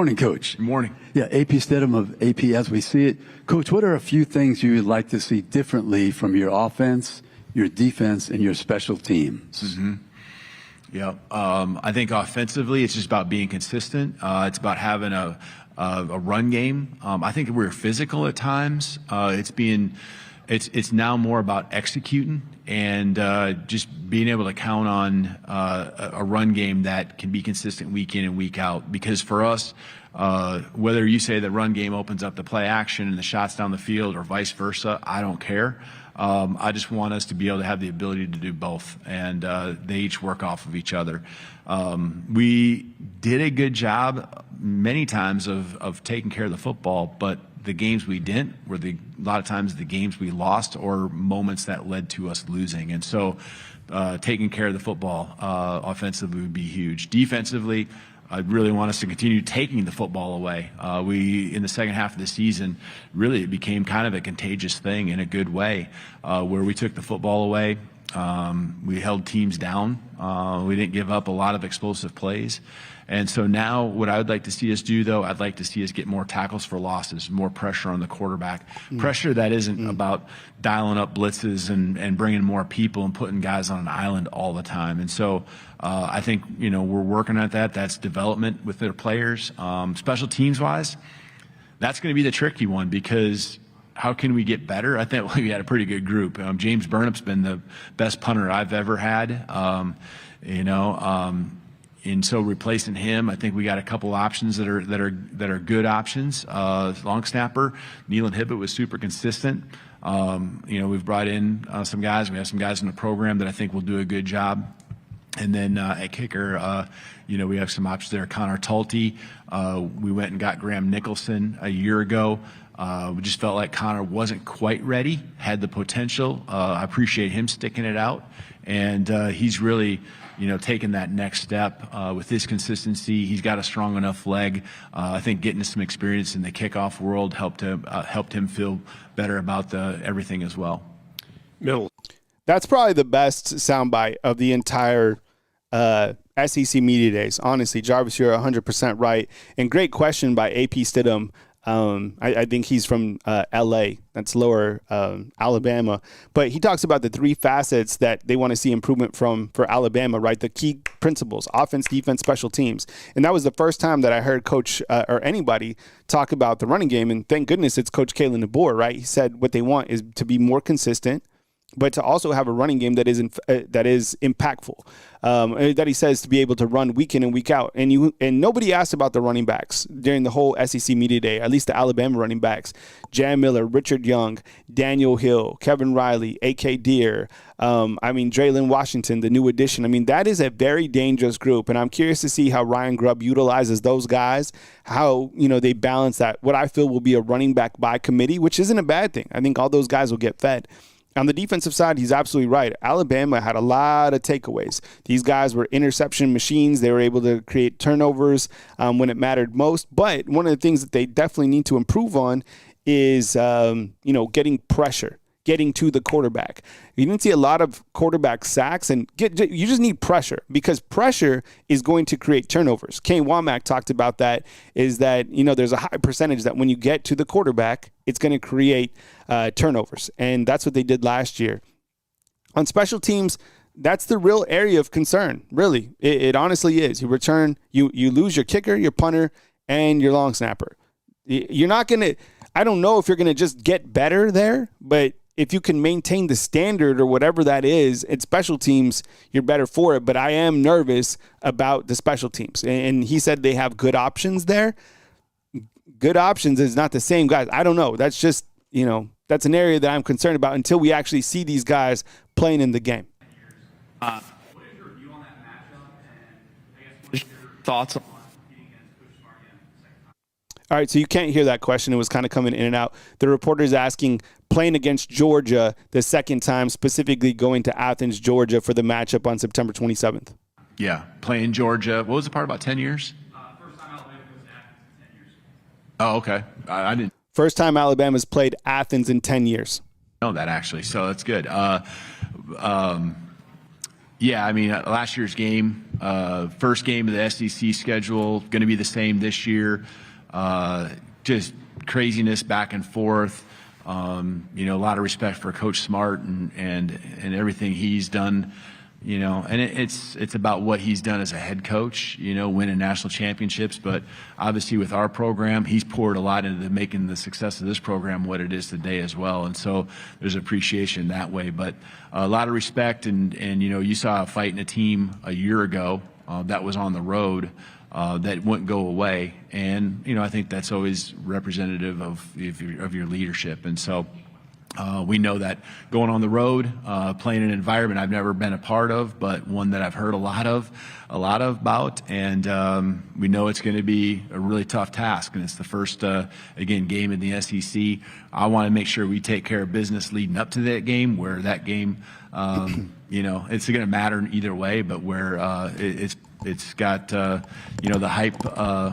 Morning, Coach. Good morning. Yeah, AP Stidham of AP as we see it. Coach, what are a few things you would like to see differently from your offense, your defense, and your special teams? Mm-hmm. Yeah, I think offensively, it's just about being consistent. It's about having a run game. I think we're physical at times. It's now more about executing and just being able to count on a run game that can be consistent week in and week out. Because for us, whether you say the run game opens up the play action and the shots down the field or vice versa, I don't care. I just want us to be able to have the ability to do both, and they each work off of each other. We did a good job many times of taking care of the football, but the games we didn't were a lot of times the games we lost or moments that led to us losing. And so taking care of the football offensively would be huge. Defensively, I really want us to continue taking the football away. In the second half of the season, really it became kind of a contagious thing in a good way, where we took the football away. We held teams down. We didn't give up a lot of explosive plays. And so now what I would like to see us do, though, I'd like to see us get more tackles for losses, more pressure on the quarterback. Pressure that isn't about dialing up blitzes and bringing more people and putting guys on an island all the time. And so I think, we're working at that. That's development with their players. Special teams-wise, that's going to be the tricky one because how can we get better? I think we had a pretty good group. James Burnup's been the best punter I've ever had. And so replacing him, I think we got a couple options that are good options. Long snapper, Nealon Hibbett was super consistent. We've brought in some guys. We have some guys in the program that I think will do a good job. And then at kicker, we have some options there. Connor Talty. We went and got Graham Nicholson a year ago. We just felt like Connor wasn't quite ready, had the potential. I appreciate him sticking it out. And he's really, taking that next step with his consistency. He's got a strong enough leg. I think getting some experience in the kickoff world helped him feel better about everything as well. Middle. That's probably the best soundbite of the entire SEC Media Days. Honestly, Jarvis, you're 100% right. And great question by AP Stidham. I think he's from L.A. That's lower Alabama. But he talks about the three facets that they want to see improvement for Alabama, right? The key principles, offense, defense, special teams. And that was the first time that I heard Coach or anybody talk about the running game. And thank goodness it's Coach Kalen DeBoer, right? He said what they want is to be more consistent, but to also have a running game that is impactful, that he says to be able to run week in and week out. And nobody asked about the running backs during the whole SEC Media Day, at least the Alabama running backs. Jam Miller, Richard Young, Daniel Hill, Kevin Riley, A.K. Deere, Draylon Washington, the new addition. That is a very dangerous group, and I'm curious to see how Ryan Grubb utilizes those guys, how they balance that, what I feel will be a running back by committee, which isn't a bad thing. I think all those guys will get fed. On the defensive side, he's absolutely right. Alabama had a lot of takeaways. These guys were interception machines. They were able to create turnovers when it mattered most. But one of the things that they definitely need to improve on is, getting pressure, getting to the quarterback. You didn't see a lot of quarterback sacks, and you just need pressure because pressure is going to create turnovers. Kane Womack talked about that, is that, there's a high percentage that when you get to the quarterback, it's going to create turnovers. And that's what they did last year. On special teams, that's the real area of concern, really. It honestly is. You lose your kicker, your punter, and your long snapper. You're not going to, I don't know if you're going to just get better there, but if you can maintain the standard or whatever that is at special teams, you're better for it. But I am nervous about the special teams. And he said they have good options there. Good options is not the same, guys. I don't know. That's just, that's an area that I'm concerned about until we actually see these guys playing in the game. What is your view on that matchup? And I guess what is your thoughts on competing against Coach Smart again the second time? All right, so you can't hear that question. It was kind of coming in and out. The reporter's asking, playing against Georgia the second time, specifically going to Athens, Georgia for the matchup on September 27th. Yeah, playing Georgia. What was the part about 10 years? First time Alabama goes to Athens in 10 years. Oh, okay. I didn't First time Alabama's played Athens in 10 years. know that, actually, so that's good. Yeah, I mean, last year's game, first game of the SEC schedule, going to be the same this year. Just craziness back and forth. A lot of respect for Coach Smart and everything he's done. And it's about what he's done as a head coach, winning national championships. But obviously with our program, he's poured a lot into making the success of this program what it is today as well. And so there's appreciation that way. But a lot of respect. And you saw a fight in a team a year ago that was on the road that wouldn't go away. And, I think that's always representative of your leadership. And so we know that going on the road, playing an environment I've never been a part of, but one that I've heard a lot about, and we know it's going to be a really tough task. And it's the first, game in the SEC. I want to make sure we take care of business leading up to that game, where that game, it's going to matter either way, but where it's got the hype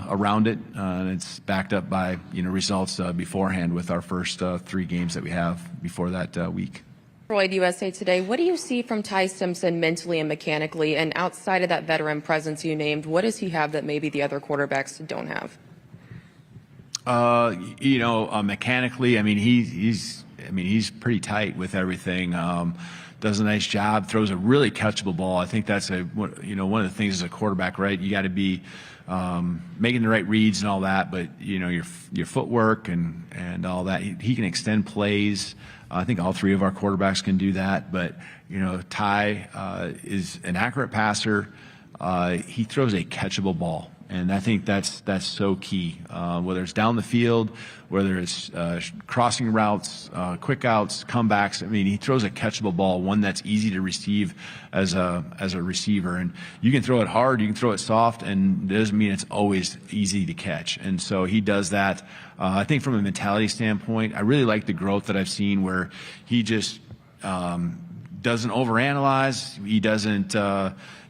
around it, and it's backed up by results beforehand with our first 3 games that we have before that week. Floyd, USA Today. What do you see from Ty Simpson mentally and mechanically, and outside of that veteran presence you named, what does he have that maybe the other quarterbacks don't have? Mechanically, he's pretty tight with everything. Does a nice job, throws a really catchable ball. I think that's one of the things as a quarterback, right? You got to be making the right reads and all that, but your footwork and all that. He can extend plays. I think all 3 of our quarterbacks can do that. But Ty is an accurate passer. He throws a catchable ball. And I think that's so key, whether it's down the field, whether it's crossing routes, quick outs, comebacks. He throws a catchable ball, one that's easy to receive as a receiver. And you can throw it hard, you can throw it soft, and it doesn't mean it's always easy to catch. And so he does that. I think from a mentality standpoint, I really like the growth that I've seen where he just doesn't overanalyze. He doesn't,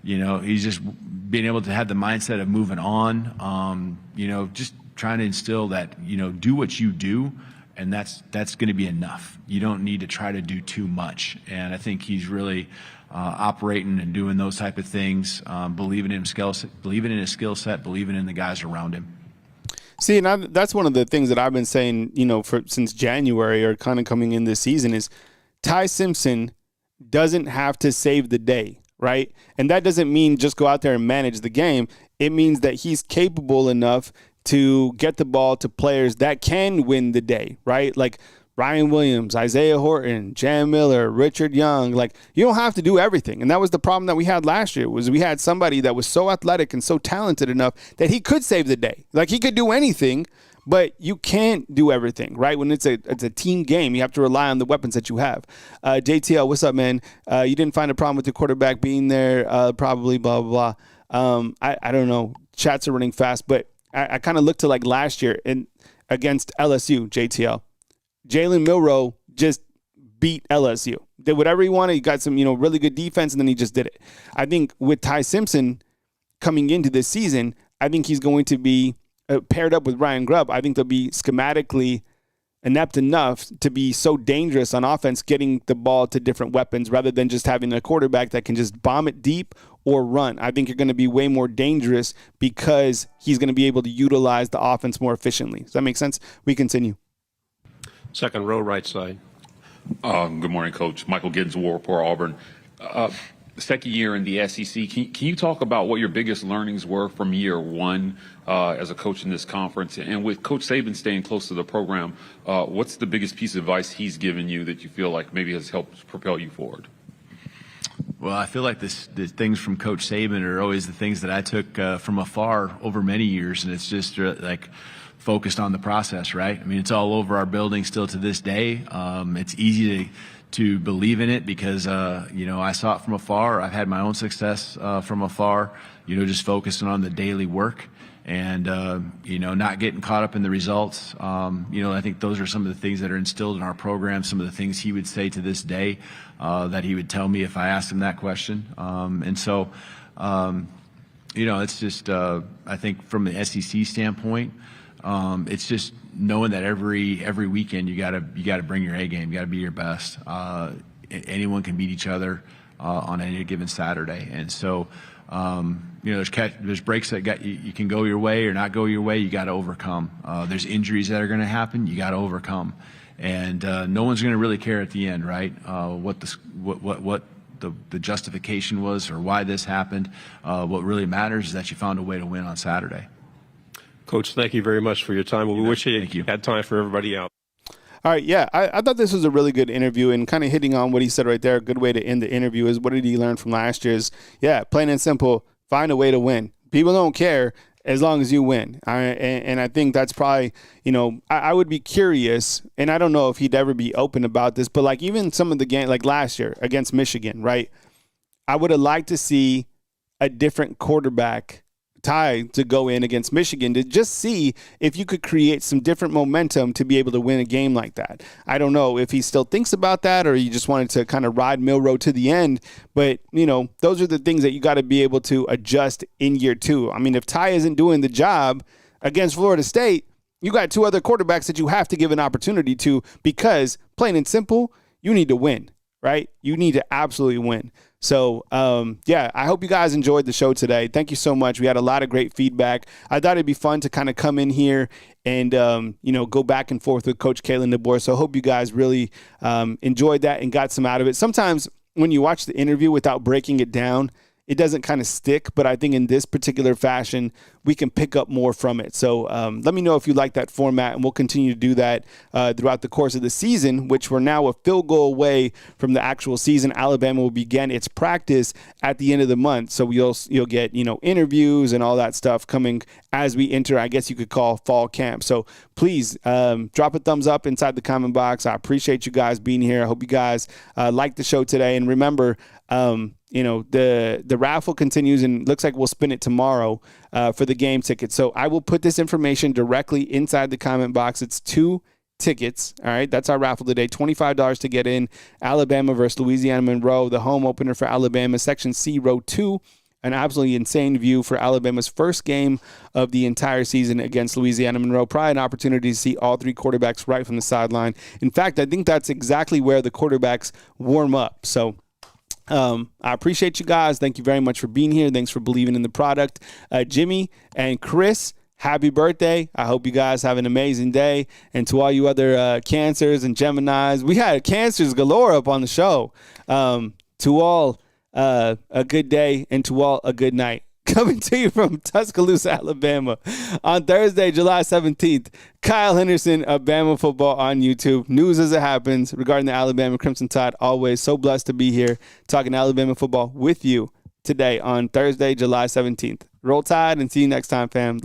he's just being able to have the mindset of moving on, just trying to instill that, do what you do, and that's going to be enough. You don't need to try to do too much. And I think he's really operating and doing those type of things, believing in his skill set, believing in the guys around him. See, and that's one of the things that I've been saying, since January or kind of coming in this season is Ty Simpson doesn't have to save the day, right? And that doesn't mean just go out there and manage the game. It means that he's capable enough to get the ball to players that can win the day, right? Like Ryan Williams, Isaiah Horton, Jam Miller, Richard Young. Like, you don't have to do everything. And that was the problem that we had last year, was we had somebody that was so athletic and so talented enough that he could save the day. Like, he could do anything, but you can't do everything, right? When it's a team game, you have to rely on the weapons that you have. JTL, what's up, man? You didn't find a problem with your quarterback being there, probably, blah, blah, blah. I don't know. Chats are running fast, but I kind of look to like last year against LSU, JTL. Jalen Milroe just beat LSU. Did whatever he wanted. He got some, really good defense, and then he just did it. I think with Ty Simpson coming into this season, I think he's going to be paired up with Ryan Grubb. I think they'll be schematically inept enough to be so dangerous on offense, getting the ball to different weapons rather than just having a quarterback that can just bomb it deep or run. I think you're going to be way more dangerous because he's going to be able to utilize the offense more efficiently. Does that make sense? We continue. Second row, right side. Good morning, Coach. Michael Giddens, War Report, Auburn. Second year in the SEC. Can you talk about what your biggest learnings were from year one as a coach in this conference? And with Coach Saban staying close to the program, what's the biggest piece of advice he's given you that you feel like maybe has helped propel you forward? Well, I feel like the things from Coach Saban are always the things that I took from afar over many years, and it's just like focused on the process, right? It's all over our building still to this day. It's easy to believe in it because, I saw it from afar. I've had my own success from afar, just focusing on the daily work and, not getting caught up in the results. I think those are some of the things that are instilled in our program, some of the things he would say to this day that he would tell me if I asked him that question. It's just, I think from the SEC standpoint, it's just knowing that every weekend you gotta bring your A game. You gotta be your best. Anyone can beat each other. on any given Saturday. And so, there's breaks that you can go your way or not go your way. You got to overcome. There's injuries that are going to happen. You got to overcome. And no one's going to really care at the end, right? What the justification was or why this happened. What really matters is that you found a way to win on Saturday. Coach, thank you very much for your time. We wish you Thank you. had time for everybody else. All right, yeah, I thought this was a really good interview, and kind of hitting on what he said right there. A good way to end the interview is, what did he learn from last year's? Yeah, plain and simple, find a way to win. People don't care as long as you win. And I think that's probably, I would be curious, and I don't know if he'd ever be open about this, but like even some of the game, like last year against Michigan, right? I would have liked to see a different quarterback tie to go in against Michigan to just see if you could create some different momentum to be able to win a game like that. I don't know if he still thinks about that or he just wanted to kind of ride Milroe to the end, but those are the things that you got to be able to adjust in year two. I mean, if Ty isn't doing the job against Florida State, you got two other quarterbacks that you have to give an opportunity to, because plain and simple, you need to win, right? You need to absolutely win. So, I hope you guys enjoyed the show today. Thank you so much. We had a lot of great feedback. I thought it'd be fun to kind of come in here and, go back and forth with Coach Kalen DeBoer. So I hope you guys really enjoyed that and got some out of it. Sometimes when you watch the interview without breaking it down, it doesn't kind of stick, but I think in this particular fashion, we can pick up more from it. So let me know if you like that format, and we'll continue to do that throughout the course of the season, which we're now a field goal away from the actual season. Alabama will begin its practice at the end of the month. So you'll get, interviews and all that stuff coming as we enter, I guess you could call, fall camp. So please drop a thumbs up inside the comment box. I appreciate you guys being here. I hope you guys liked the show today. And remember, the raffle continues, and looks like we'll spin it tomorrow for the game tickets. So I will put this information directly inside the comment box. It's 2 tickets. All right. That's our raffle today. $25 to get in. Alabama versus Louisiana Monroe, the home opener for Alabama, Section C, Row 2. An absolutely insane view for Alabama's first game of the entire season against Louisiana Monroe. Probably an opportunity to see all three quarterbacks right from the sideline. In fact, I think that's exactly where the quarterbacks warm up. So I appreciate you guys. Thank you very much for being here. Thanks for believing in the product. Jimmy and Chris, happy birthday. I hope you guys have an amazing day. And to all you other Cancers and Geminis, we had Cancers galore up on the show. To all, a good day, and to all, a good night. Coming to you from Tuscaloosa, Alabama, on Thursday, July 17th, Kyle Henderson of Bama Football on YouTube. News as it happens regarding the Alabama Crimson Tide. Always so blessed to be here talking Alabama football with you today on Thursday, July 17th. Roll Tide, and see you next time, fam.